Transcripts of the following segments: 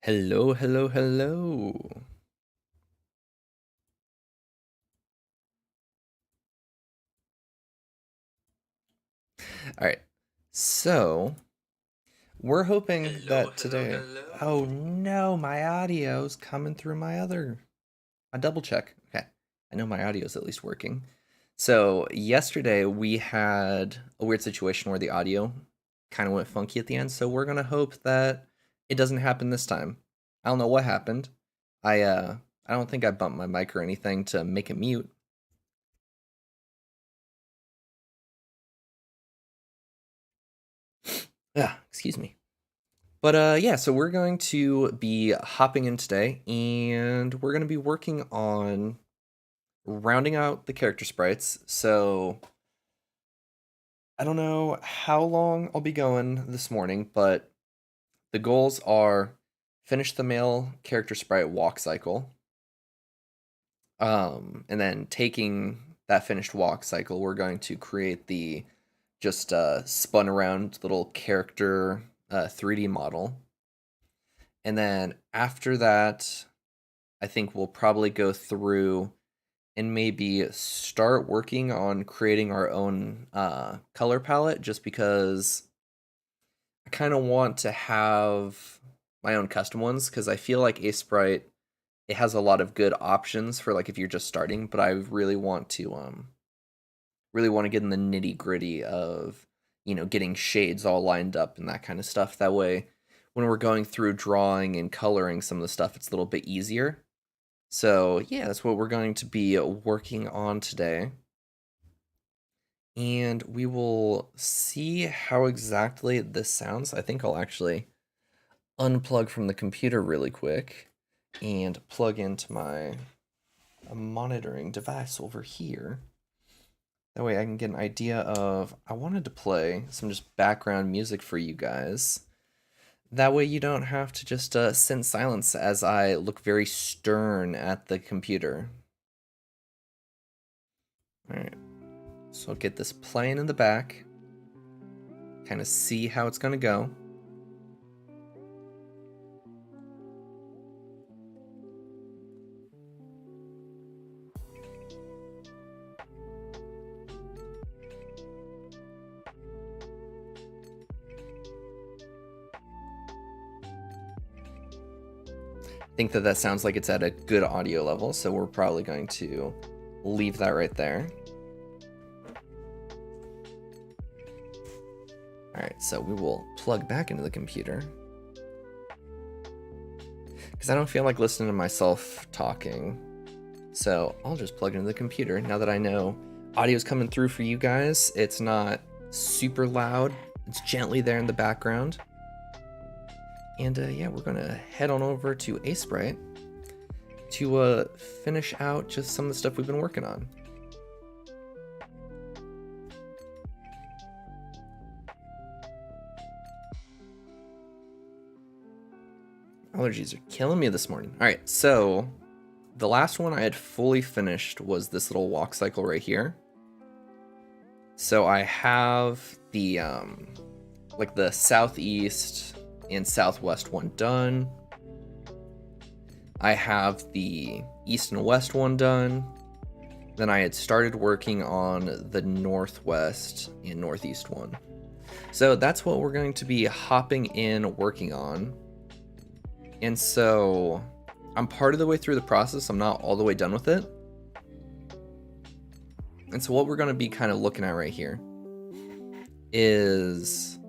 Hello, hello, hello. All right. So, we're hoping Hello, that hello, today. Oh hello. no, my audio's coming through my double check. Okay. I know my audio's at least working. So, yesterday we had a weird situation where the audio kind of went funky at the end, so we're going to hope that it doesn't happen this time. I don't know what happened. I uh I don't think I bumped my mic or anything to make it mute. Yeah, excuse me. But yeah, so we're going to be hopping in today and we're going to be working on rounding out the character sprites. So I don't know how long I'll be going this morning, but the goals are finish the male character sprite walk cycle. And then taking that finished walk cycle, we're going to create the just spun around little character 3D model. And then after that, I think we'll probably go through and maybe start working on creating our own color palette just because I kind of want to have my own custom ones because I feel like Ace Sprite it has a lot of good options for like if you're just starting, but I really want to get in the nitty gritty of getting shades all lined up and that kind of stuff. That way, when we're going through drawing and coloring some of the stuff, it's a little bit easier. So, yeah, that's what we're going to be working on today. And we will see how exactly this sounds. I think I'll actually unplug from the computer really quick and plug into my monitoring device over here. That way I can get an idea of, I wanted to play some just background music for you guys. That way you don't have to just sit in silence as I look very stern at the computer. Alright, so I'll get this playing in the back. Kind of see how it's going to go. I think that that sounds like it's at a good audio level, so we're probably going to leave that right there. Alright, so we will plug back into the computer. Because I don't feel like listening to myself talking. So I'll just plug into the computer now that I know audio's coming through for you guys. It's not super loud, it's gently there in the background. And yeah, we're gonna head on over to Sprite to finish out just some of the stuff we've been working on. Allergies are killing me this morning. All right, so the last one I had fully finished was this little walk cycle right here. So I have the like the southeast and southwest one done. I have the east and west one done. Then I had started working on the northwest and northeast one. So that's what we're going to be hopping in working on. And so I'm part of the way through the process. I'm not all the way done with it. And so what we're going to be kind of looking at right here is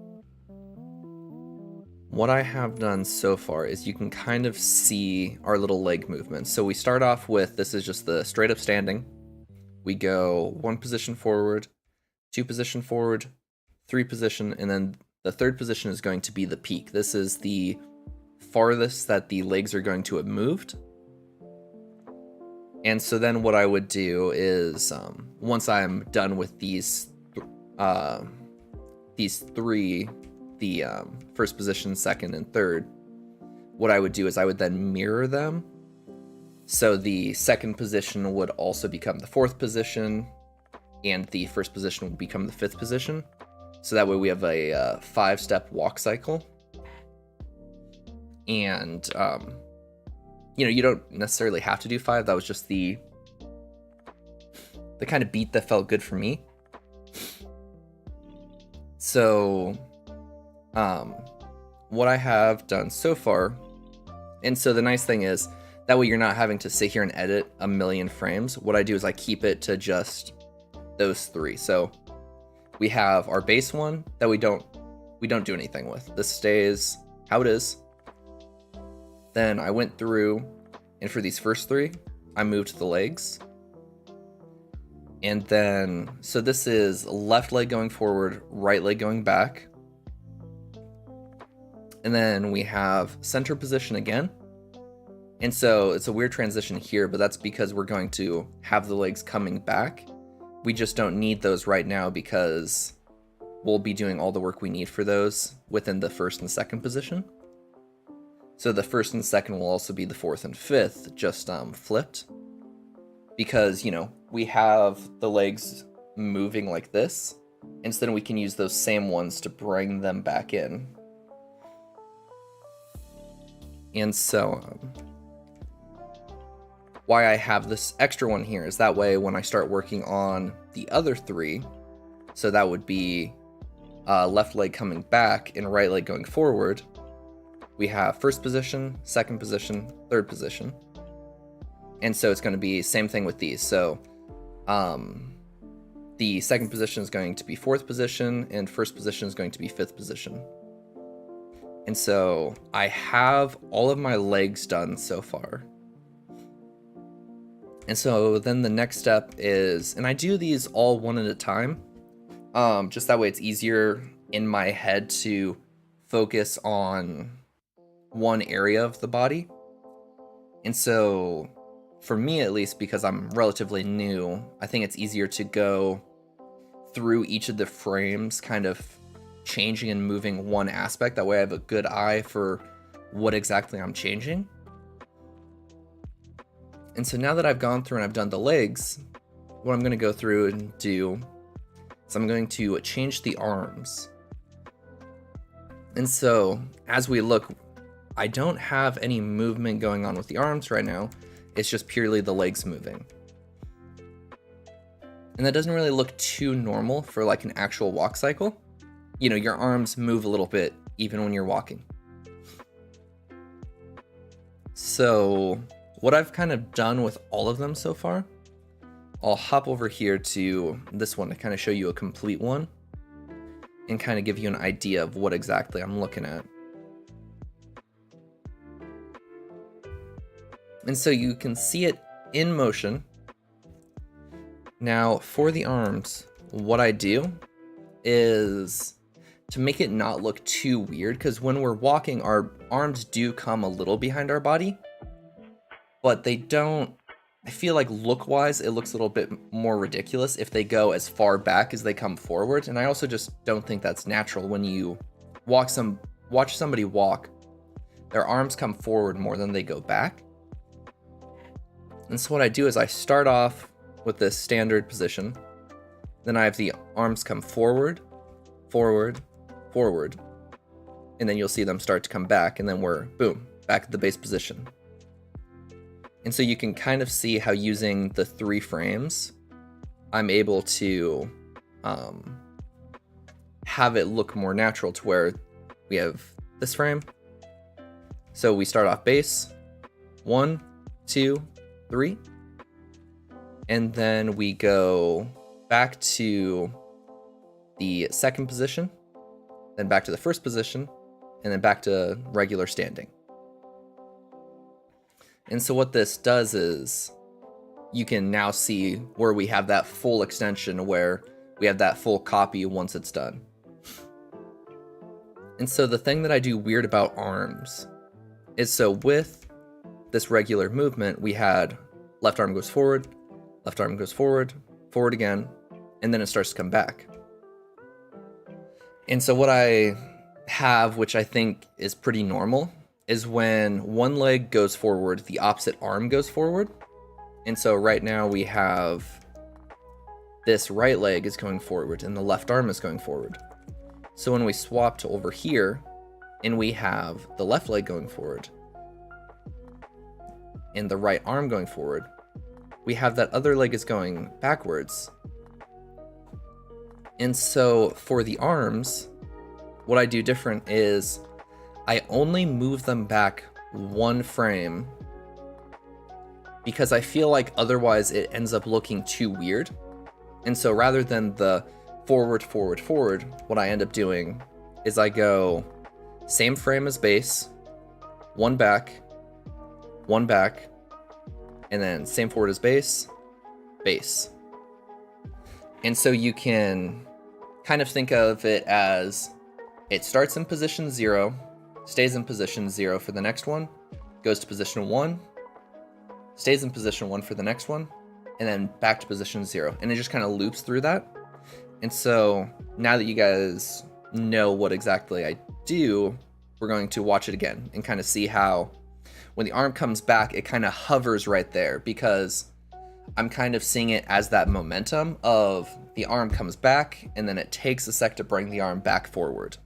what I have done so far is you can kind of see our little leg movements. So we start off with, this is just the straight up standing. We go 1 position forward, 2 position forward, 3 position, and then the 3rd position is going to be the peak. This is the farthest that the legs are going to have moved. And so then what I would do is, once I'm done with these 3, the first position, second, and third, what I would do is I would then mirror them. So the second position would also become the 4th position, and the first position would become the 5th position. So that way we have a 5-step walk cycle. And, you don't necessarily have to do 5. That was just the kind of beat that felt good for me. So, what I have done so far, and so the nice thing is, that way you're not having to sit here and edit a million frames. What I do is I keep it to just those 3. So we have our base one that we don't do anything with. This stays how it is. Then I went through, and for these first 3, I moved the legs. And then, so this is left leg going forward, right leg going back. And then we have center position again. And so it's a weird transition here, but that's because we're going to have the legs coming back. We just don't need those right now because we'll be doing all the work we need for those within the first and second position. So the first and second will also be the fourth and 5th, just flipped. Because, we have the legs moving like this, and so then we can use those same ones to bring them back in. And so, why I have this extra one here is that way when I start working on the other 3, so that would be left leg coming back and right leg going forward, we have first position, second position, third position. And so it's going to be same thing with these. So the second position is going to be 4th position, and first position is going to be 5th position. And so I have all of my legs done so far. And so then the next step is, and I do these all one at a time, just that way it's easier in my head to focus on one area of the body. And so for me, at least, because I'm relatively new, I think it's easier to go through each of the frames, kind of changing and moving one aspect. That way I have a good eye for what exactly I'm changing. And so now that I've gone through and I've done the legs, what I'm going to go through and do is I'm going to change the arms. And so as we look, I don't have any movement going on with the arms right now. It's just purely the legs moving. And that doesn't really look too normal for like an actual walk cycle. Your arms move a little bit even when you're walking. So what I've kind of done with all of them so far, I'll hop over here to this one to kind of show you a complete one and kind of give you an idea of what exactly I'm looking at. And so you can see it in motion. Now for the arms, what I do is to make it not look too weird, because when we're walking, our arms do come a little behind our body, but they don't, I feel like look-wise, it looks a little bit more ridiculous if they go as far back as they come forward. And I also just don't think that's natural. When you watch somebody walk, their arms come forward more than they go back. And so what I do is I start off with this standard position. Then I have the arms come forward, forward, forward. And then you'll see them start to come back, and then we're, boom, back at the base position. And so you can kind of see how using the 3 frames, I'm able to have it look more natural to where we have this frame. So we start off base, 1, 2, 3. And then we go back to the second position, then back to the first position, and then back to regular standing. And so what this does is you can now see where we have that full extension, where we have that full copy once it's done. And so the thing that I do weird about arms is, so with this regular movement, we had left arm goes forward, left arm goes forward, forward again, and then it starts to come back. And so what I have, which I think is pretty normal, is when one leg goes forward, the opposite arm goes forward. And so right now we have this right leg is going forward and the left arm is going forward. So when we swap to over here, and we have the left leg going forward and the right arm going forward, we have that other leg is going backwards. And so for the arms, what I do different is I only move them back one frame because I feel like otherwise it ends up looking too weird. And so rather than the forward, forward, forward, what I end up doing is I go same frame as base, one back, and then same forward as base, base. And so you can kind of think of it as it starts in position 0, stays in position 0 for the next one, goes to position 1, stays in position 1 for the next one, and then back to position 0. And it just kind of loops through that. And so now that you guys know what exactly I do, we're going to watch it again and kind of see how when the arm comes back, it kind of hovers right there because I'm kind of seeing it as that momentum of the arm comes back and then it takes a sec to bring the arm back forward.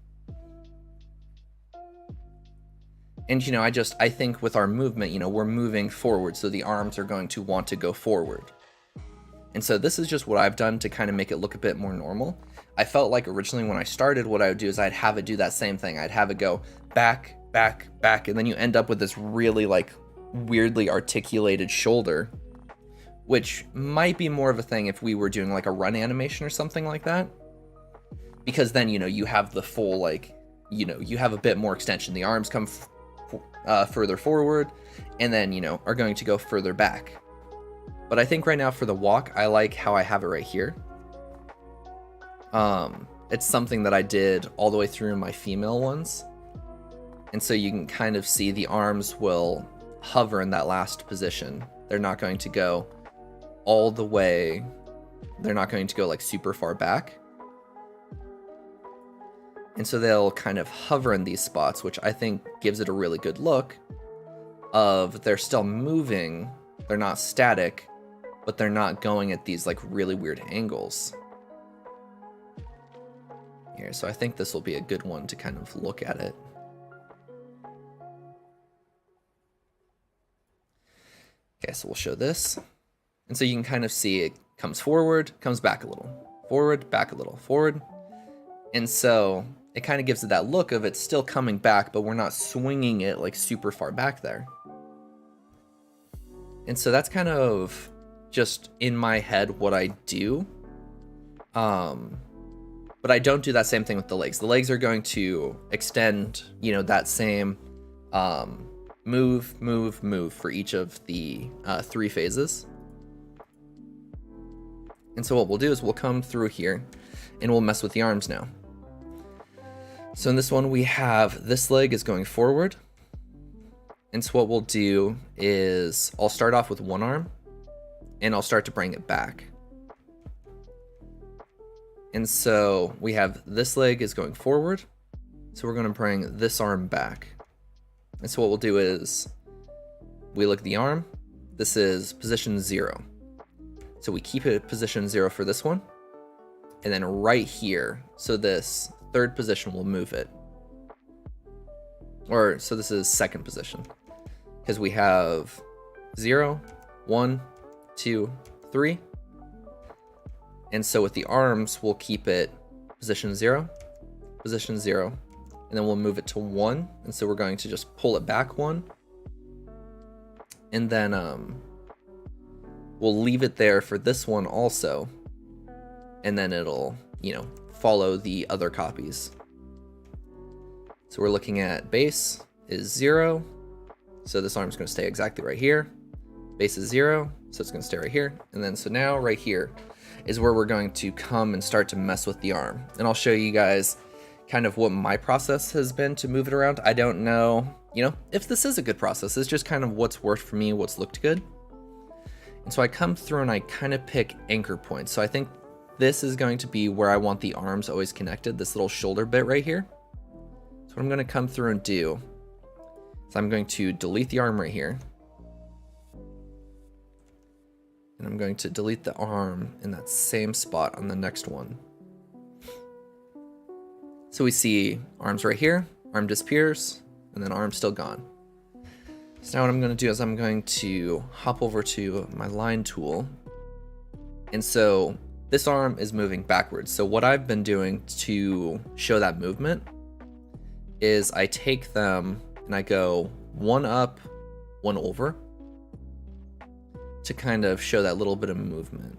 And, you know, I think with our movement, you know, we're moving forward, so the arms are going to want to go forward. And so this is just what I've done to kind of make it look a bit more normal. I felt like originally when I started, what I would do is I'd have it do that same thing. I'd have it go back, back, back, and then you end up with this really like weirdly articulated shoulder, which might be more of a thing if we were doing like a run animation or something like that. Because then, you know, you have the full, like, you know, you have a bit more extension. The arms come further forward and then, you know, are going to go further back. But I think right now for the walk, I like how I have it right here. It's something that I did all the way through my female ones. And so you can kind of see the arms will hover in that last position. They're not going to go all the way. They're not going to go like super far back. And so they'll kind of hover in these spots, which I think gives it a really good look of they're still moving. They're not static, but they're not going at these like really weird angles. Here, so I think this will be a good one to kind of look at it. Okay, so we'll show this. And so you can kind of see it comes forward, comes back a little, forward, back a little, forward. And so it kind of gives it that look of it's still coming back, but we're not swinging it like super far back there. And so that's kind of just in my head what I do. But I don't do that same thing with the legs. The legs are going to extend, you know, that same move, move, move for each of the 3 phases. And so what we'll do is we'll come through here and we'll mess with the arms now. So in this one, we have this leg is going forward. And so what we'll do is I'll start off with one arm and I'll start to bring it back. And so we have this leg is going forward. So we're going to bring this arm back. And so what we'll do is we look at the arm. This is position 0. So we keep it at position 0 for this one. And then right here, so this third position will move it. Or so this is second position. Because we have 0, 1, 2, 3. And so with the arms, we'll keep it position 0, and then we'll move it to 1. And so we're going to just pull it back 1. And then we'll leave it there for this one also. And then it'll, you know, follow the other copies. So we're looking at base is 0. So this arm's going to stay exactly right here. Base is 0, so it's going to stay right here. And then so now right here is where we're going to come and start to mess with the arm. And I'll show you guys kind of what my process has been to move it around. I don't know, you know, if this is a good process. It's just kind of what's worked for me, what's looked good. And so I come through and I kind of pick anchor points. So I think this is going to be where I want the arms always connected, this little shoulder bit right here. So what I'm going to come through and do is I'm going to delete the arm right here. And I'm going to delete the arm in that same spot on the next one. So we see arms right here, arm disappears, and then arm's still gone. So now what I'm going to do is I'm going to hop over to my line tool. And so this arm is moving backwards. So what I've been doing to show that movement is I take them and I go one up, one over to kind of show that little bit of movement.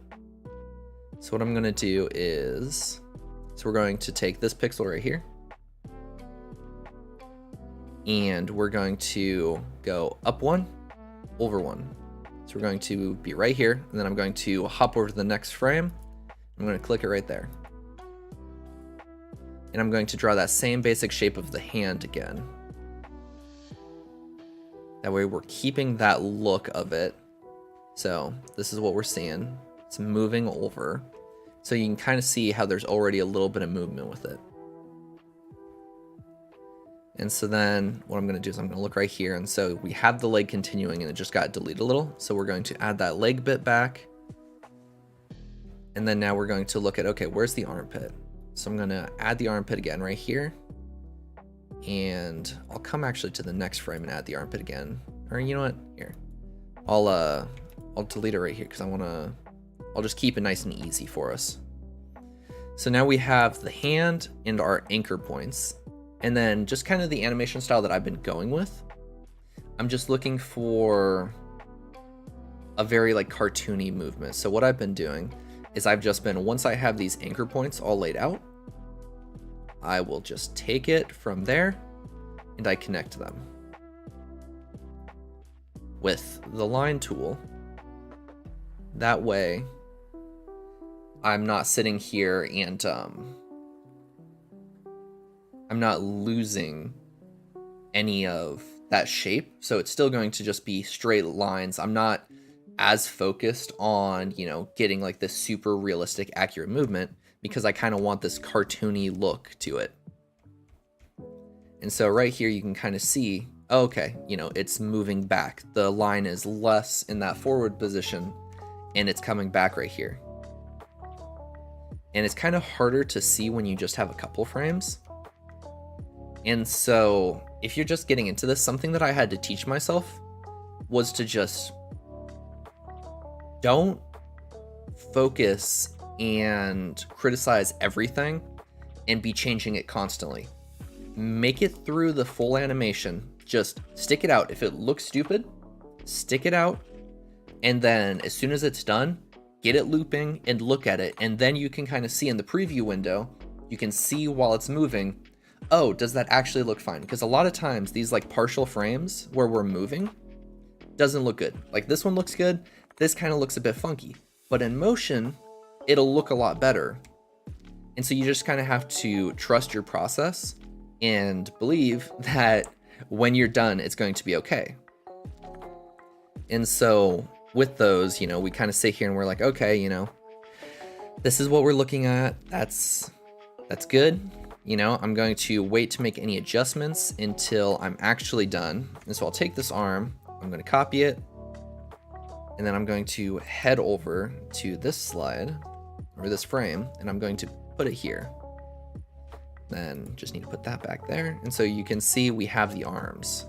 So what I'm going to do is, so we're going to take this pixel right here, and we're going to go up one, over one. So we're going to be right here, and then I'm going to hop over to the next frame. I'm going to click it right there. And I'm going to draw that same basic shape of the hand again. That way we're keeping that look of it. So this is what we're seeing. It's moving over. So you can kind of see how there's already a little bit of movement with it. And so then what I'm going to do is I'm going to look right here. And so we have the leg continuing and it just got deleted a little. So we're going to add that leg bit back. And then now we're going to look at, okay, where's the armpit? So I'm going to add the armpit again right here. And I'll come actually to the next frame and add the armpit again. Or you know what? Here. I'll delete it right here because I'll just keep it nice and easy for us. So now we have the hand and our anchor points. And then just kind of the animation style that I've been going with. I'm just looking for a very like cartoony movement. So what I've been doing is I've just been, once I have these anchor points all laid out, I will just take it from there and I connect them with the line tool. That way I'm not sitting here and I'm not losing any of that shape. So it's still going to just be straight lines. I'm not as focused on, you know, getting like this super realistic, accurate movement because I kind of want this cartoony look to it. And so right here, you can kind of see, okay, you know, it's moving back. The line is less in that forward position and it's coming back right here. And it's kind of harder to see when you just have a couple frames. And so if you're just getting into this, something that I had to teach myself was to just don't focus and criticize everything and be changing it constantly. Make it through the full animation. Just stick it out. If it looks stupid, stick it out. And then as soon as it's done, get it looping and look at it. And then you can kind of see in the preview window, you can see while it's moving, oh, does that actually look fine? Because a lot of times these like partial frames where we're moving doesn't look good. Like this one looks good. This kind of looks a bit funky, but in motion, it'll look a lot better. And so you just kind of have to trust your process and believe that when you're done, it's going to be okay. And so with those, you know, we kind of sit here and we're like, okay, you know, this is what we're looking at. That's good. You know, I'm going to wait to make any adjustments until I'm actually done. And so I'll take this arm, I'm going to copy it, and then I'm going to head over to this slide or this frame, and I'm going to put it here. Then just need to put that back there. And so you can see we have the arms.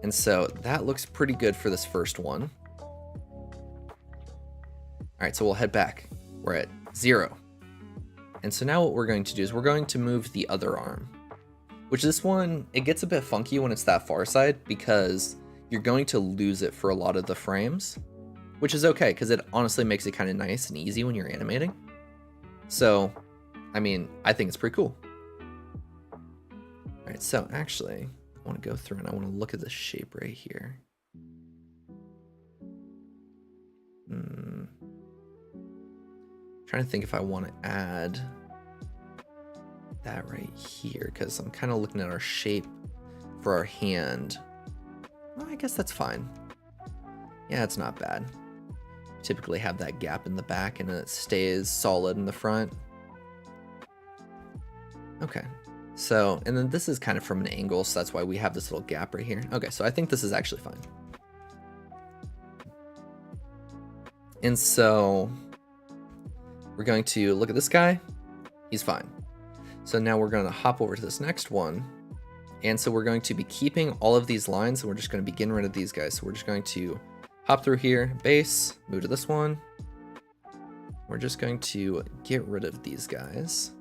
And so that looks pretty good for this first one. All right, so we'll head back. We're at 0. And so now what we're going to do is we're going to move the other arm, which this one, it gets a bit funky when it's that far side because you're going to lose it for a lot of the frames, which is okay because it honestly makes it kind of nice and easy when you're animating. So, I mean, I think it's pretty cool. All right, so actually, I want to go through and I want to look at the shape right here. Trying to think if I want to add that right here because I'm kind of looking at our shape for our hand. Well, I guess that's fine. Yeah, it's not bad. Typically have that gap in the back and it stays solid in the front. Okay, so, and then this is kind of from an angle, so that's why we have this little gap right here. Okay, so I think this is actually fine. And so we're going to look at this guy. He's fine. So now we're going to hop over to this next one. And so we're going to be keeping all of these lines, and we're just going to be getting rid of these guys. So we're just going to hop through here, base, move to this one. We're just going to get rid of these guys.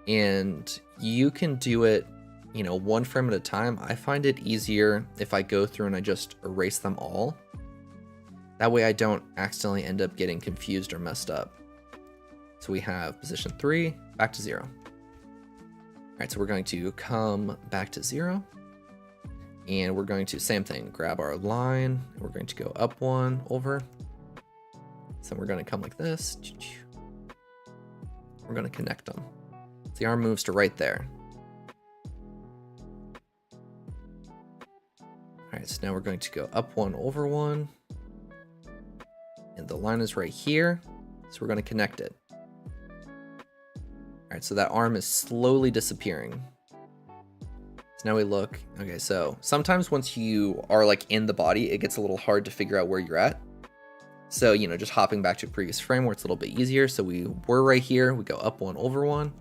And you can do it, you know, one frame at a time. I find it easier if I go through and I just erase them all. That way I don't accidentally end up getting confused or messed up. So we have position 3, back to 0. All right, so we're going to come back to 0. And we're going to, same thing, grab our line. And we're going to go up 1, over. So we're going to come like this. We're going to connect them. So the arm moves to right there. All right, so now we're going to go up 1, over 1. And the line is right here. So we're going to connect it. All right, so that arm is slowly disappearing. So now we look, okay, so sometimes once you are like in the body, it gets a little hard to figure out where you're at. So, you know, just hopping back to a previous frame where it's a little bit easier. So we were right here, we go up 1, over 1.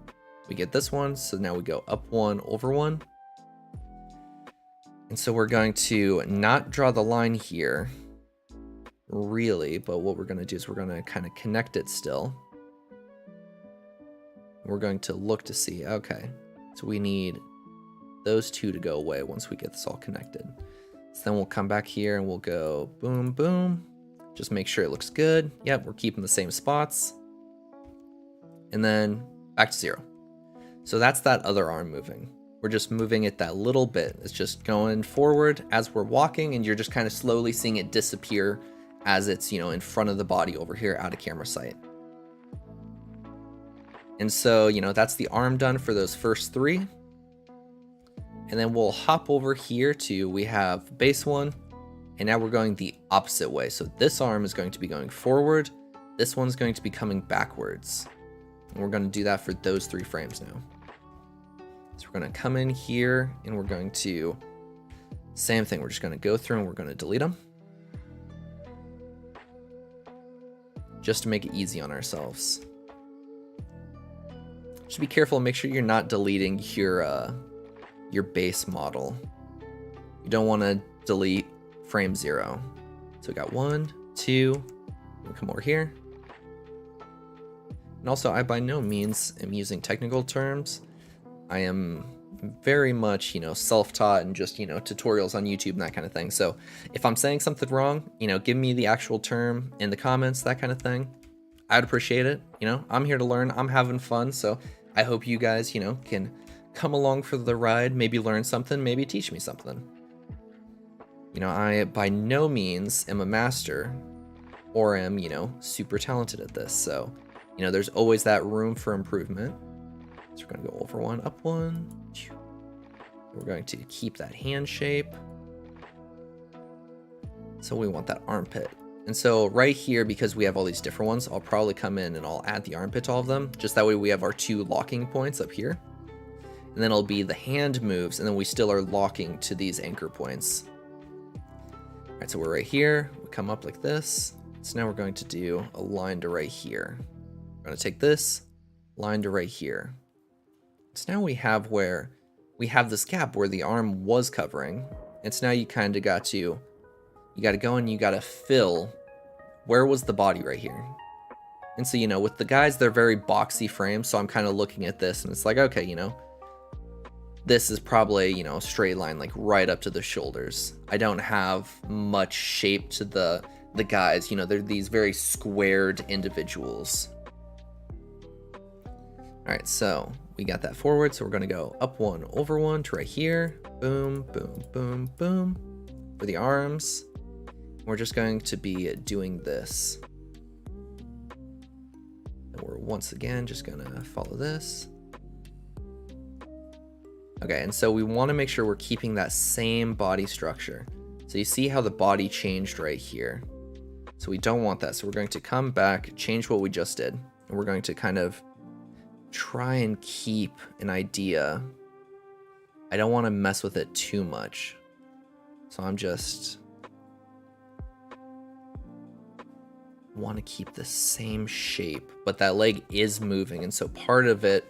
We get this one, so now we go up 1, over 1. And so we're going to not draw the line here, really, but what we're gonna do is we're gonna kind of connect it still. We're going to look to see, okay, so we need those two to go away once we get this all connected. So then we'll come back here and we'll go boom, boom. Just make sure it looks good. Yep, we're keeping the same spots. And then back to 0. So that's that other arm moving. We're just moving it that little bit. It's just going forward as we're walking, and you're just kind of slowly seeing it disappear as it's, you know, in front of the body over here out of camera sight. And so, you know, that's the arm done for those first 3. And then we'll hop over here to, we have base 1, and now we're going the opposite way. So this arm is going to be going forward. This one's going to be coming backwards. And we're going to do that for those 3 frames now. So we're going to come in here and we're going to, same thing, we're just going to go through and we're going to delete them. Just to make it easy on ourselves. Just be careful and make sure you're not deleting your base model. You don't want to delete frame 0. So we got 1, 2, we'll come over here. And also, I by no means am using technical terms. I am very much, you know, self-taught and just, you know, tutorials on YouTube and that kind of thing. So if I'm saying something wrong, you know, give me the actual term in the comments, that kind of thing. I'd appreciate it. You know, I'm here to learn. I'm having fun. So I hope you guys, you know, can come along for the ride, maybe learn something, maybe teach me something. You know, I by no means am a master or am, you know, super talented at this. So, you know, there's always that room for improvement. So we're going to go over 1, up 1. We're going to keep that hand shape. So we want that armpit. And so right here, because we have all these different ones, I'll probably come in and I'll add the armpit to all of them. Just that way we have our 2 locking points up here. And then it'll be the hand moves, and then we still are locking to these anchor points. All right, so we're right here. We come up like this. So now we're going to do a line to right here. We're going to take this, line to right here. So now we have where we have this gap where the arm was covering. And so now you kind of got to, go and you got to fill where was the body right here. And so, you know, with the guys, they're very boxy frames. So I'm kind of looking at this and it's like, okay, you know, this is probably, you know, a straight line, like right up to the shoulders. I don't have much shape to the guys, you know, they're these very squared individuals. All right, so we got that forward. So we're going to go up 1, over 1 to right here. Boom, boom, boom, boom for the arms. We're just going to be doing this. And we're once again just going to follow this. Okay, and so we want to make sure we're keeping that same body structure. So you see how the body changed right here. So we don't want that. So we're going to come back, change what we just did. And we're going to kind of try and keep an idea. I don't want to mess with it too much. So I'm just want to keep the same shape, but that leg is moving. And so part of it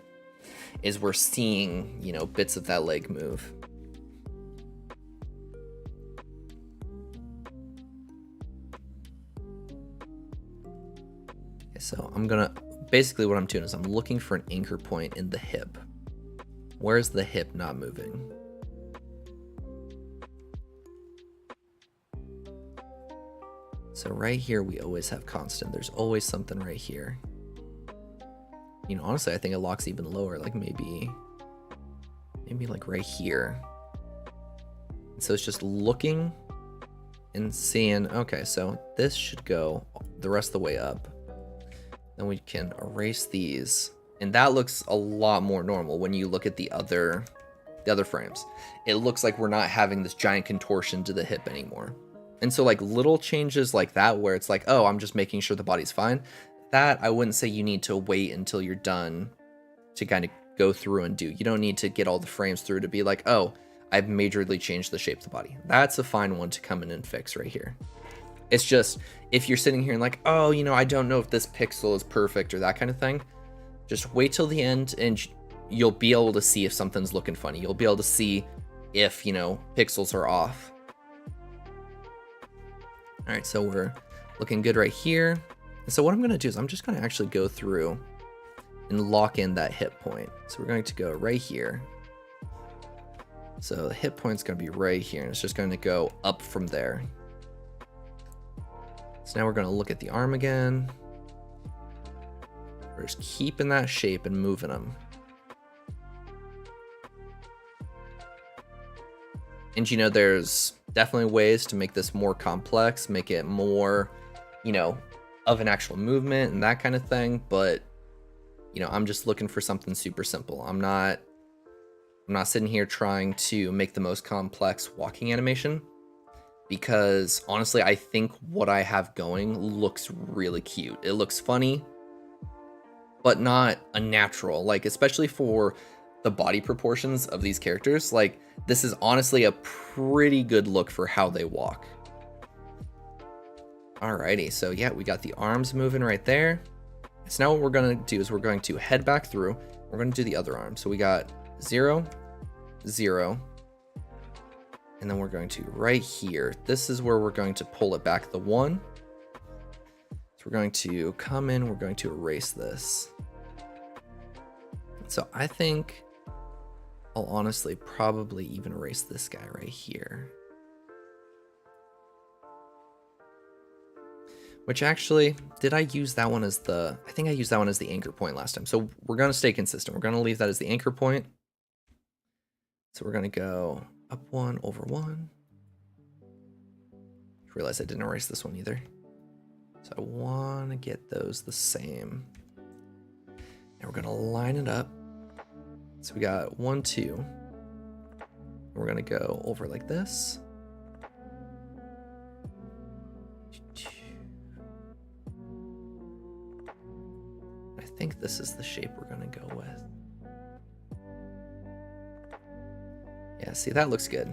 is we're seeing, you know, bits of that leg move. Okay, so I'm gonna, basically what I'm doing is I'm looking for an anchor point in the hip. Where's the hip not moving? So right here, we always have constant. There's always something right here. You know, honestly, I think it locks even lower, like maybe like right here. So it's just looking and seeing, okay, so this should go the rest of the way up. Then we can erase these. And that looks a lot more normal when you look at the other frames. It looks like we're not having this giant contortion to the hip anymore. And so like little changes like that where it's like, oh, I'm just making sure the body's fine. That I wouldn't say you need to wait until you're done to kind of go through and do. You don't need to get all the frames through to be like, oh, I've majorly changed the shape of the body. That's a fine one to come in and fix right here. It's just, if you're sitting here and like, oh, you know, I don't know if this pixel is perfect or that kind of thing, just wait till the end and you'll be able to see if something's looking funny. You'll be able to see if, you know, pixels are off. All right, so we're looking good right here. And so what I'm gonna do is I'm just gonna actually go through and lock in that hip point. So we're going to go right here. So the hip point's gonna be right here, and it's just gonna go up from there. So now we're gonna look at the arm again. We're just keeping that shape and moving them. And you know, there's definitely ways to make this more complex, make it more, you know, of an actual movement and that kind of thing. But, you know, I'm just looking for something super simple. I'm not sitting here trying to make the most complex walking animation, because honestly, I think what I have going looks really cute. It looks funny, but not unnatural. Like, especially for the body proportions of these characters, like this is honestly a pretty good look for how they walk. Alrighty, so yeah, we got the arms moving right there. So now what we're gonna do is we're going to head back through. We're gonna do the other arm. So we got 0, 0, and then we're going to right here. This is where we're going to pull it back the 1. So we're going to come in, we're going to erase this. So I think I'll honestly probably even erase this guy right here. Which actually, did I use that one as the, I think I used that one as the anchor point last time. So we're gonna stay consistent. We're gonna leave that as the anchor point. So we're gonna go up 1, over 1. Realize I didn't erase this one either. So I wanna get those the same. And we're gonna line it up. So we got 1, 2. We're gonna go over like this. I think this is the shape we're gonna go with. Yeah, see, that looks good.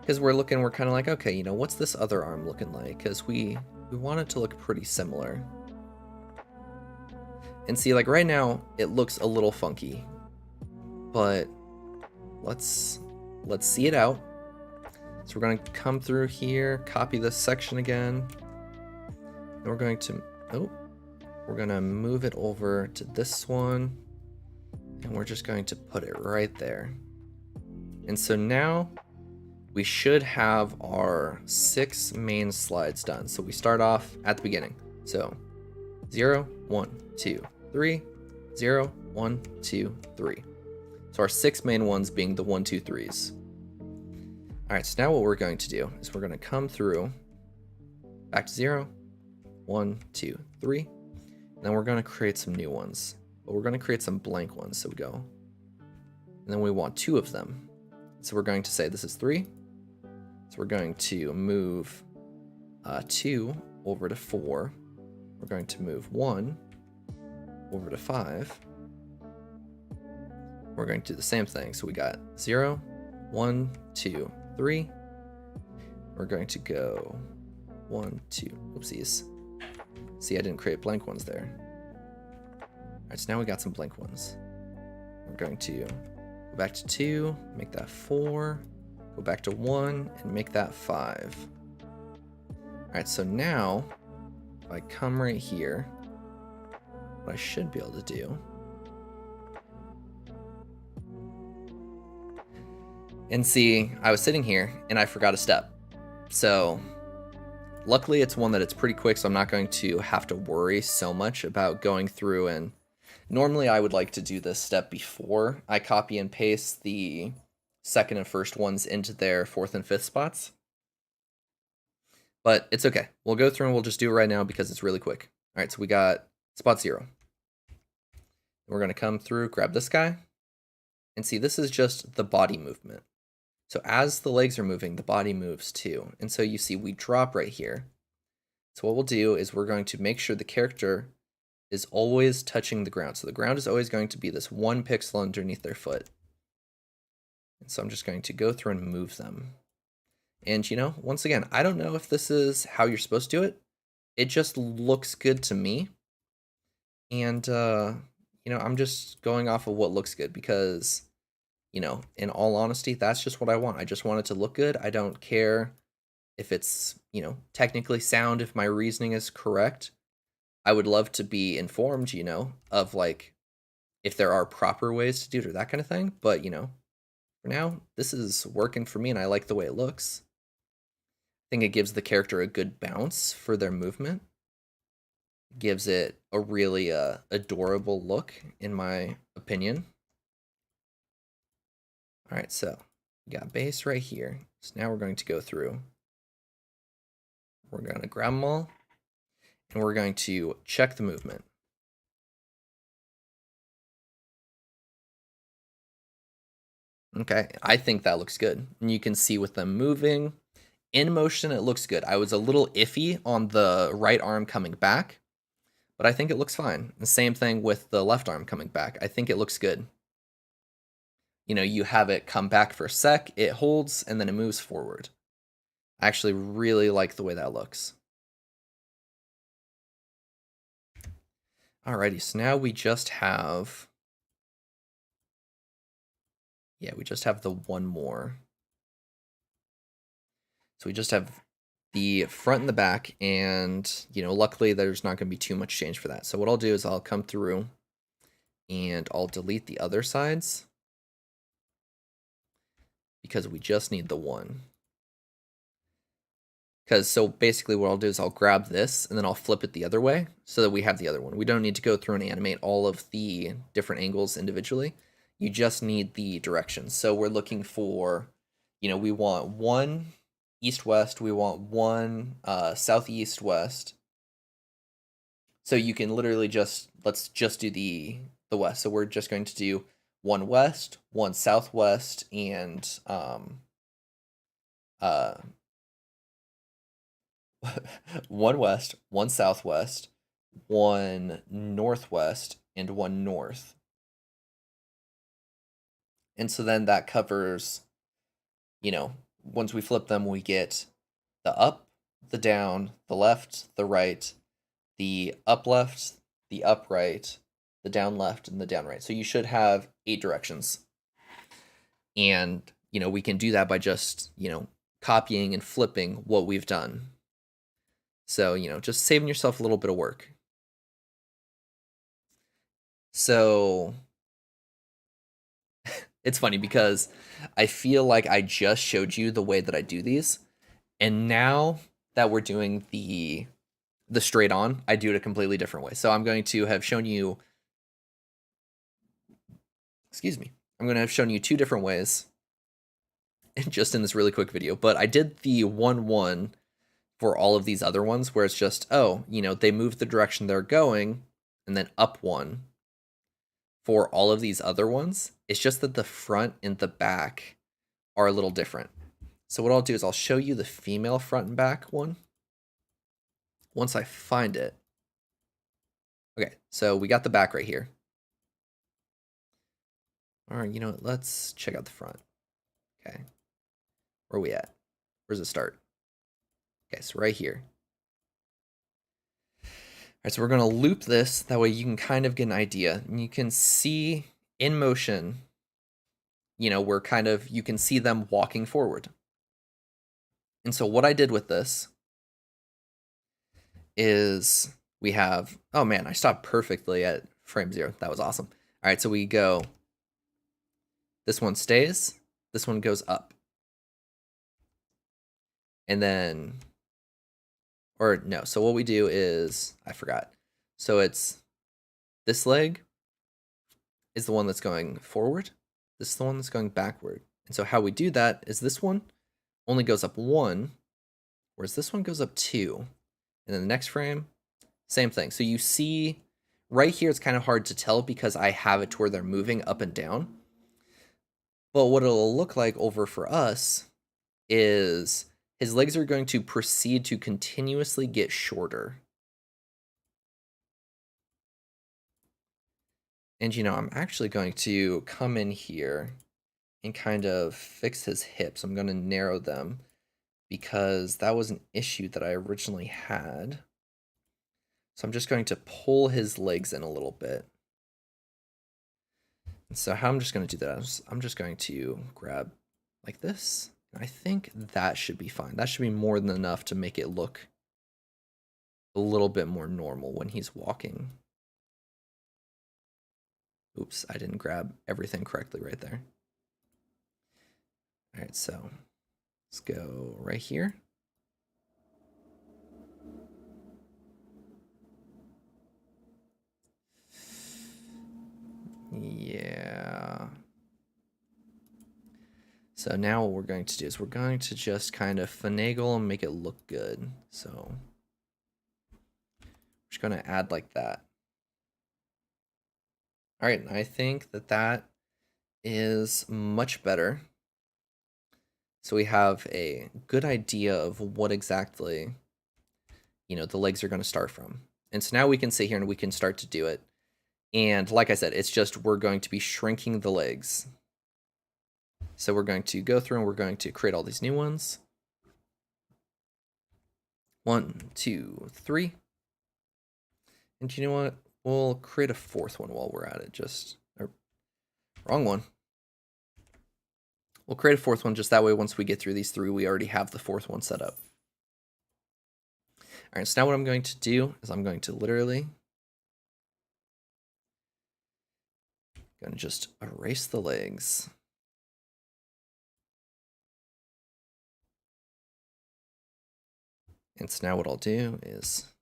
Because we're kind of like, okay, you know, what's this other arm looking like? Because we want it to look pretty similar. And see, like right now, it looks a little funky, but let's see it out. So we're going to come through here, copy this section again, and we're going to, we're going to move it over to this one, and we're just going to put it right there. And so now we should have our 6 main slides done. So we start off at the beginning. So 0, 1, 2, 3, 0, 1, 2, 3. So our 6 main ones being the 1, 2, 3s. All right, so now what we're going to do is we're going to come through back to 0, 1, 2, 3. And then we're going to create some new ones, but we're going to create some blank ones. So we go, and then we want 2 of them. So we're going to say this is 3. So we're going to move 2 over to 4. We're going to move 1 over to 5. We're going to do the same thing. So we got 0, 1, 2, 3. We're going to go 1, 2, oopsies. See, I didn't create blank ones there. right, so now we got some blank ones. We're going to go back to 2, make that 4, go back to 1, and make that 5. All right, so now if I come right here, what I should be able to do, and see, I was sitting here and I forgot a step. So luckily it's one that it's pretty quick, so I'm not going to have to worry so much about going through. And normally I would like to do this step before I copy and paste the second and first ones into their fourth and fifth spots. But it's okay. We'll go through and we'll just do it right now because it's really quick. All right, so we got spot 0. We're going to come through, grab this guy, and see this is just the body movement. So as the legs are moving, the body moves too. And so you see we drop right here. So what we'll do is we're going to make sure the character is always touching the ground. So the ground is always going to be this 1 pixel underneath their foot. And so I'm just going to go through and move them. And you know, once again, I don't know if this is how you're supposed to do it. It just looks good to me. And, you know, I'm just going off of what looks good because, you know, in all honesty, that's just what I want. I just want it to look good. I don't care if it's, you know, technically sound, if my reasoning is correct. I would love to be informed, you know, of like if there are proper ways to do it or that kind of thing. But, you know, for now, this is working for me and I like the way it looks. I think it gives the character a good bounce for their movement. Gives it a really adorable look, in my opinion. All right, so we got base right here. So now we're going to go through. We're going to grab them all, and we're going to check the movement. Okay, I think that looks good. And you can see with them moving, in motion, it looks good. I was a little iffy on the right arm coming back, but I think it looks fine. The same thing with the left arm coming back. I think it looks good. You know, you have it come back for a sec, it holds, and then it moves forward. I actually really like the way that looks. Alrighty, so now we just have... Yeah, we just have the one more. So we just have the front and the back, and, you know, luckily there's not going to be too much change for that. So what I'll do is I'll come through, and I'll delete the other sides, because we just need the one. Because so basically what I'll do is I'll grab this and then I'll flip it the other way so that we have the other one. We don't need to go through and animate all of the different angles individually. You just need the directions. So we're looking for, you know, we want 1 east-west, we want 1 southeast-west. So you can literally just, let's just do the west. So we're just going to do 1 west, 1 southwest, and 1 west, 1 southwest, 1 northwest, and 1 north. And so then that covers, you know, once we flip them, we get the up, the down, the left, the right, the up left, the up right, the down left, and the down right. So you should have 8 directions. And, you know, we can do that by just, you know, copying and flipping what we've done. So, you know, just saving yourself a little bit of work. So it's funny because I feel like I just showed you the way that I do these. And now that we're doing the straight on, I do it a completely different way. So I'm going to have shown you, excuse me, I'm going to have shown you 2 different ways just in this really quick video. But I did the 1-1 for all of these other ones where it's just, oh, you know, they move the direction they're going and then up 1. For all of these other ones, it's just that the front and the back are a little different. So what I'll do is I'll show you the female front and back one once I find it. Okay, so we got the back right here. All right, you know what? Let's check out the front. Okay, where are we at? Where's it start? Okay, so right here. right, so we're going to loop this. That way you can kind of get an idea. And you can see in motion, we're kind of, you can see them walking forward. And so what I did with this is we have, oh man, I stopped perfectly at frame 0. That was awesome. All right, so we go, this one stays, this one goes up. And then, or no, so what we do is, I forgot. So it's this leg is the one that's going forward. This is the one that's going backward. And so how we do that is this one only goes up 1, whereas this one goes up 2. And then the next frame, same thing. So you see right here, it's kind of hard to tell because I have it to where they're moving up and down. But what it'll look like over for us is his legs are going to proceed to continuously get shorter. And I'm actually going to come in here and kind of fix his hips. I'm going to narrow them because that was an issue that I originally had. So I'm just going to pull his legs in a little bit. And so how I'm just going to do that is I'm just going to grab like this. I think that should be fine. That should be more than enough to make it look a little bit more normal when he's walking. Oops, I didn't grab everything correctly right there. All right, so let's go right here. Yeah. So now what we're going to do is we're going to just kind of finagle and make it look good. So I'm just going to add like that. All right, I think that is much better. So we have a good idea of what exactly, the legs are going to start from. And so now we can sit here and we can start to do it. And like I said, it's just we're going to be shrinking the legs. So we're going to go through and we're going to create all these new ones. 1, 2, 3. And you know what? We'll create a 4th one while we're at it. Wrong one. We'll create a 4th one just that way once we get through these 3, we already have the 4th one set up. All right, so now what I'm going to do is I'm going to literally just erase the legs. And so now what I'll do is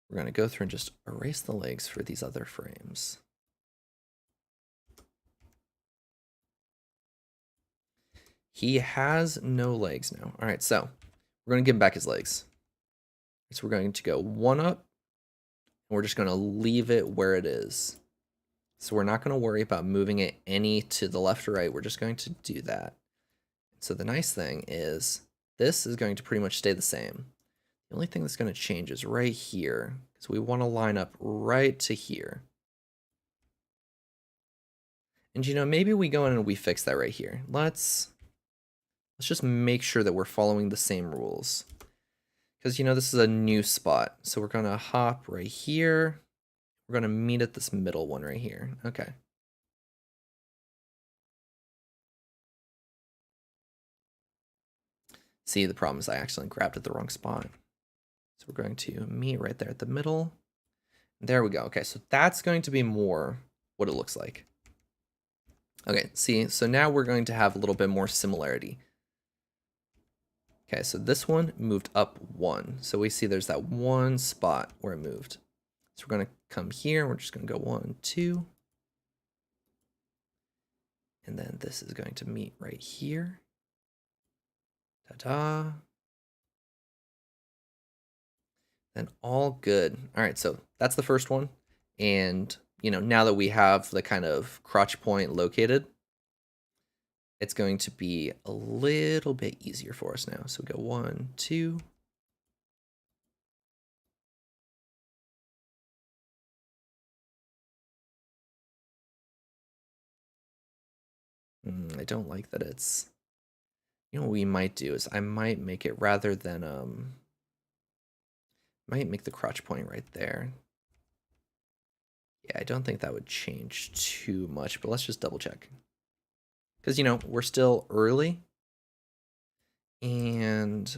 we're going to go through and just erase the legs for these other frames. He has no legs now. All right, so we're going to give him back his legs. So we're going to go 1 up, and we're just going to leave it where it is. So we're not going to worry about moving it any to the left or right. We're just going to do that. So the nice thing is this is going to pretty much stay the same. The only thing that's going to change is right here, because we want to line up right to here. And maybe we go in and we fix that right here. Let's just make sure that we're following the same rules. Because this is a new spot. So we're going to hop right here. We're going to meet at this middle one right here. Okay. See, the problem is I accidentally grabbed at the wrong spot. So we're going to meet right there at the middle. There we go. Okay, so that's going to be more what it looks like. Okay, see, so now we're going to have a little bit more similarity. Okay, so this one moved up 1. So we see there's that one spot where it moved. So we're going to come here. We're just going to go 1, 2. And then this is going to meet right here. Ta-da. Then all good. All right, so that's the first one. And, now that we have the kind of crotch point located, it's going to be a little bit easier for us now. So we go 1, 2. I don't like that it's, what we might do is I might make it rather than Might make the crotch point right there. Yeah, I don't think that would change too much, but let's just double check. Because, you know, we're still early. And,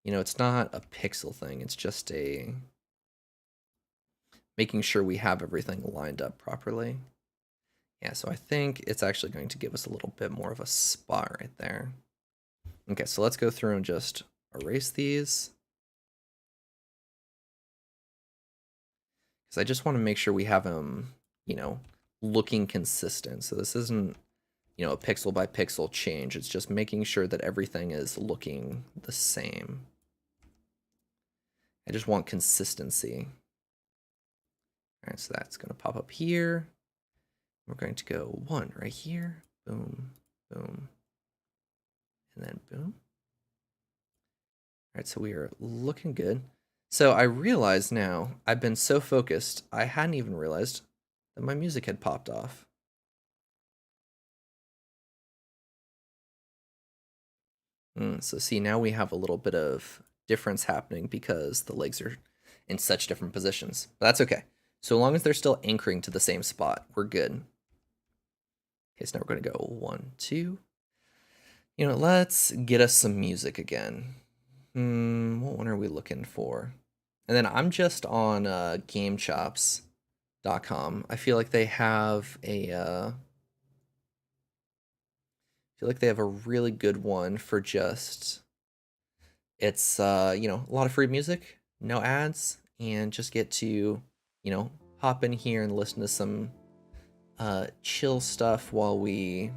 you know, it's not a pixel thing. It's just a making sure we have everything lined up properly. Yeah, so I think it's actually going to give us a little bit more of a spot right there. Okay, so let's go through and just erase these. Because I just want to make sure we have them, you know, looking consistent. So this isn't, you know, a pixel by pixel change. It's just making sure that everything is looking the same. I just want consistency. All right, so that's going to pop up here. We're going to go 1 right here. Boom, boom, and then boom. All right, so we are looking good. So I realize now, I've been so focused, I hadn't even realized that my music had popped off. So see, now we have a little bit of difference happening because the legs are in such different positions. But that's okay. So long as they're still anchoring to the same spot, we're good. Okay, so now we're going to go 1, 2. You know, let's get us some music again. What one are we looking for? And then I'm just on GameChops.com. I feel like they have a really good one for just, it's you know, a lot of free music, no ads, and just get to, you know, hop in here and listen to some chill stuff while we,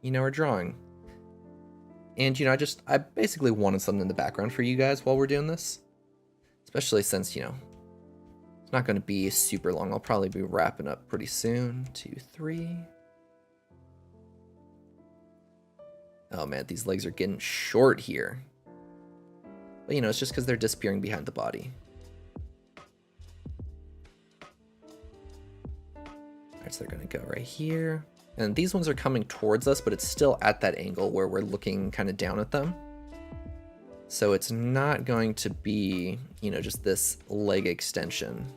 you know, are drawing. And, you know, I basically wanted something in the background for you guys while we're doing this. Especially since, you know, it's not going to be super long. I'll probably be wrapping up pretty soon. 2, 3. Oh man, these legs are getting short here. But, you know, it's just because they're disappearing behind the body. Alright, so they're going to go right here. And these ones are coming towards us, but it's still at that angle where we're looking kind of down at them. So it's not going to be, you know, just this leg extension.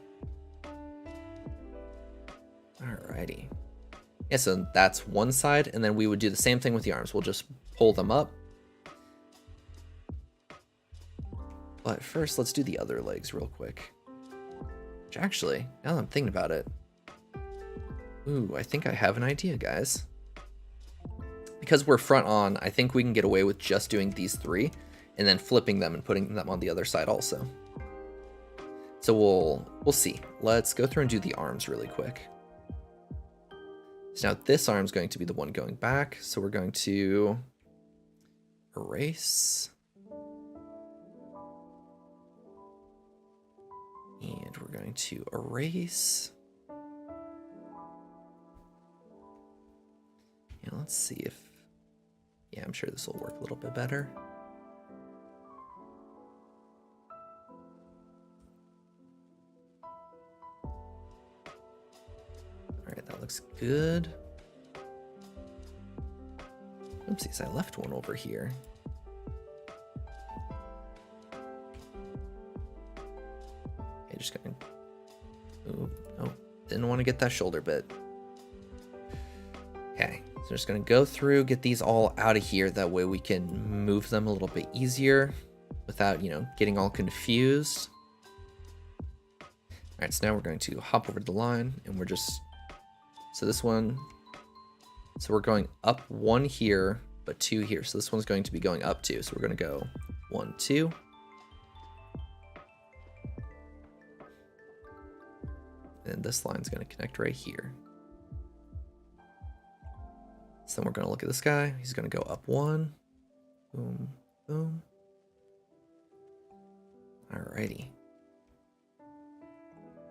Alrighty. Yeah, so that's one side, and then we would do the same thing with the arms. We'll just pull them up. But first, let's do the other legs real quick. Which actually, now that I'm thinking about it, ooh, I think I have an idea, guys. Because we're front on, I think we can get away with just doing these 3 and then flipping them and putting them on the other side also. So we'll see. Let's go through and do the arms really quick. So now this arm's going to be the one going back. So we're going to erase. And we're going to erase. Yeah, let's see if, yeah, I'm sure this will work a little bit better. All right, that looks good. Oopsies, I left one over here. Okay, just gonna, ooh, oh, didn't want to get that shoulder bit. Okay, so just gonna go through, get these all out of here. That way we can move them a little bit easier without, you know, getting all confused. All right, so now we're going to hop over to the line and we're just, so this one, so we're going up 1 here, but 2 here. So this one's going to be going up 2. So we're gonna go 1, 2. And this line's gonna connect right here. So then we're gonna look at this guy. He's gonna go up 1. Boom, boom. Alrighty.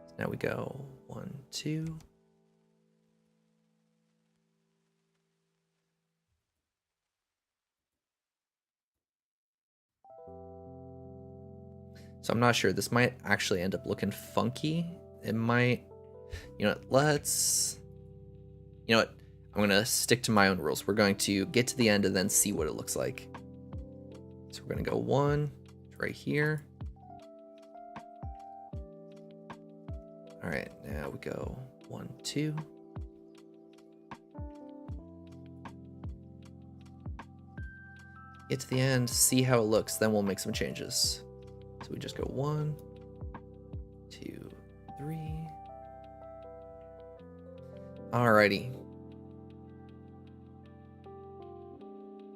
So now we go 1, 2. So I'm not sure. This might actually end up looking funky. It might, you know, let's, you know what? I'm going to stick to my own rules. We're going to get to the end and then see what it looks like. So we're going to go 1 right here. All right, now we go 1, 2. Get to the end, see how it looks, then we'll make some changes. So we just go 1, 2, 3. Alrighty.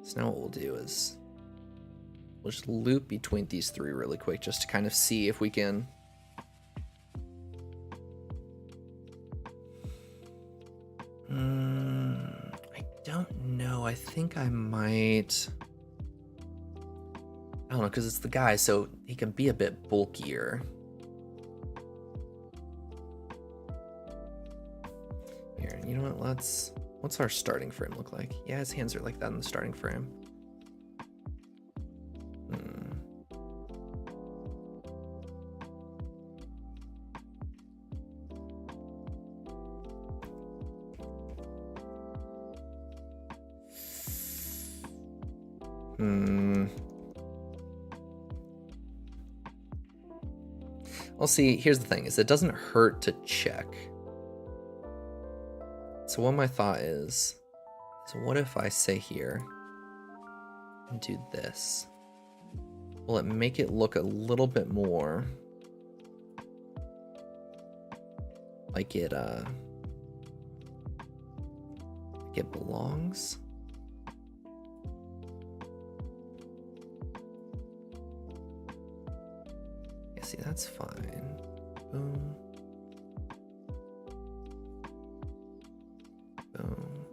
So now what we'll do is we'll just loop between these 3 really quick just to kind of see if we can I don't know. I think I might, I don't know, because it's the guy, so he can be a bit bulkier. Here, you know what? What's our starting frame look like? Yeah, his hands are like that in the starting frame. Well, see, here's the thing, is it doesn't hurt to check. So what my thought is what if I say here and do this? Will it make it look a little bit more like it belongs? Yeah, see, that's fine. Boom. Boom.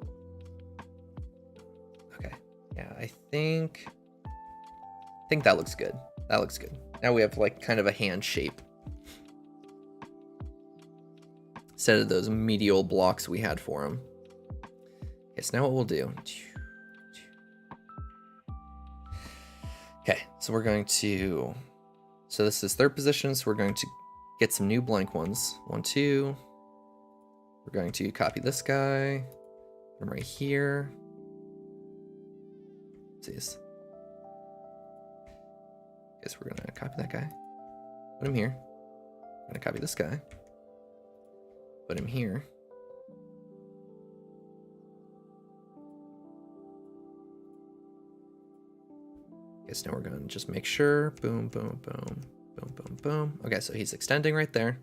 Okay. Yeah, I think that looks good. That looks good. Now we have like kind of a hand shape instead of those medial blocks we had for him. Okay, so now what we'll do. Okay, so we're going to, so this is third position, so we're going to get some new blank ones. 1, 2. We're going to copy this guy from right here. Let's guess we're gonna copy that guy, put him here. I'm gonna copy this guy, put him here. Guess now we're gonna just make sure. Boom, boom, boom, boom, boom, boom. Okay, so he's extending right there.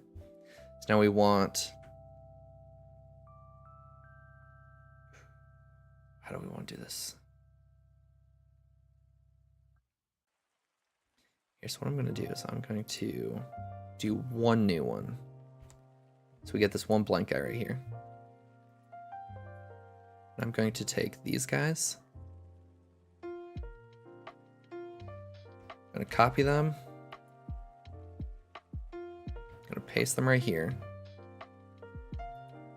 So now we want, how do we want to do this? Here's what I'm going to do is I'm going to do one new one. So we get this one blank guy right here. And I'm going to take these guys. I'm going to copy them. I'm going to paste them right here.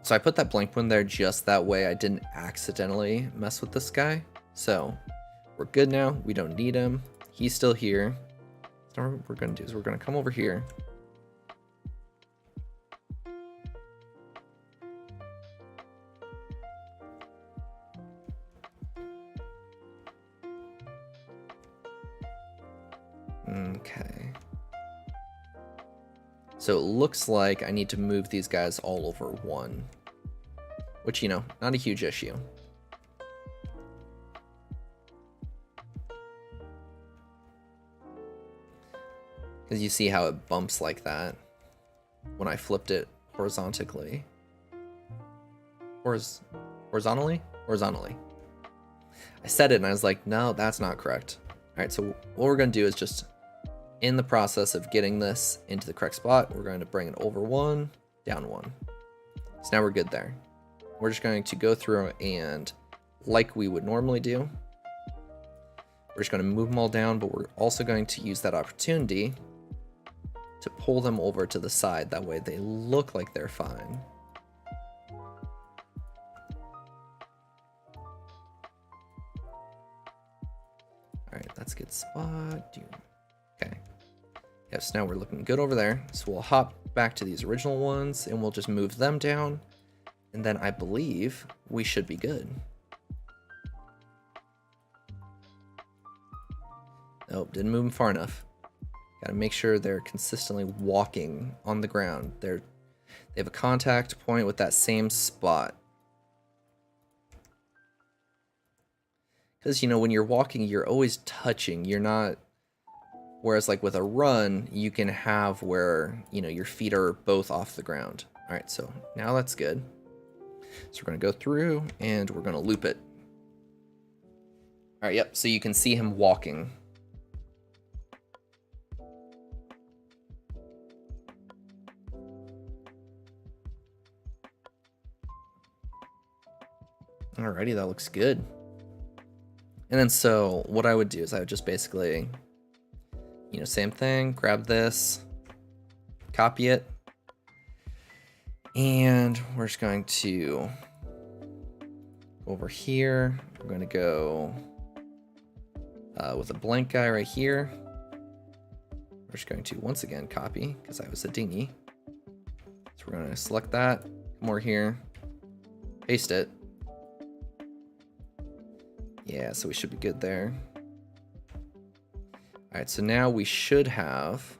So I put that blank one there just that way I didn't accidentally mess with this guy. So we're good now. We don't need him. He's still here. So what we're going to do is we're going to come over here. Okay. So it looks like I need to move these guys all over 1. Which, you know, not a huge issue. Because you see how it bumps like that when I flipped it horizontally. Horizontally? Horizontally. I said it and I was like, no, that's not correct. All right, so what we're going to do is just, in the process of getting this into the correct spot, we're going to bring it over 1, down 1. So now we're good there. We're just going to go through and, like we would normally do, we're just going to move them all down, but we're also going to use that opportunity to pull them over to the side. That way they look like they're fine. All right, that's a good spot. Okay. Yes, now we're looking good over there. So we'll hop back to these original ones and we'll just move them down. And then I believe we should be good. Nope, didn't move them far enough. Gotta make sure they're consistently walking on the ground. They They have a contact point with that same spot. Because, you know, when you're walking, you're always touching. You're not... Whereas, like, with a run, you can have where, you know, your feet are both off the ground. All right, so now that's good. So we're going to go through, and we're going to loop it. All right, yep, so you can see him walking. Alrighty, that looks good. And then so what I would do is I would just basically, you know, same thing, grab this, copy it, and we're just going to go over here. We're going to go with a blank guy right here. We're just going to once again copy because I was a dingy. So we're going to select that, come over here, paste it. Yeah, so we should be good there. All right, so now we should have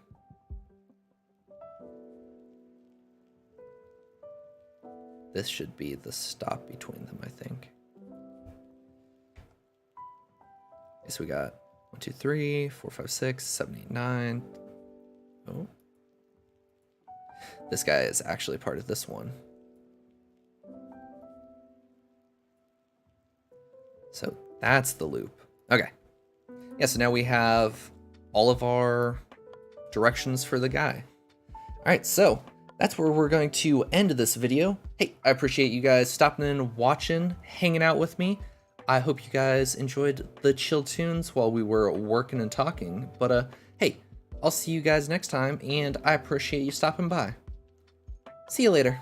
this should be the stop between them, I think. Okay, so we got 1, 2, 3, 4, 5, 6, 7, 8, 9. Oh. This guy is actually part of this one. So that's the loop. Okay. Yeah, so now we have all of our directions for the guy. All right, so that's where we're going to end this video. Hey, I appreciate you guys stopping in, watching, hanging out with me. I hope you guys enjoyed the chill tunes while we were working and talking. But hey, I'll see you guys next time, and I appreciate you stopping by. See you later.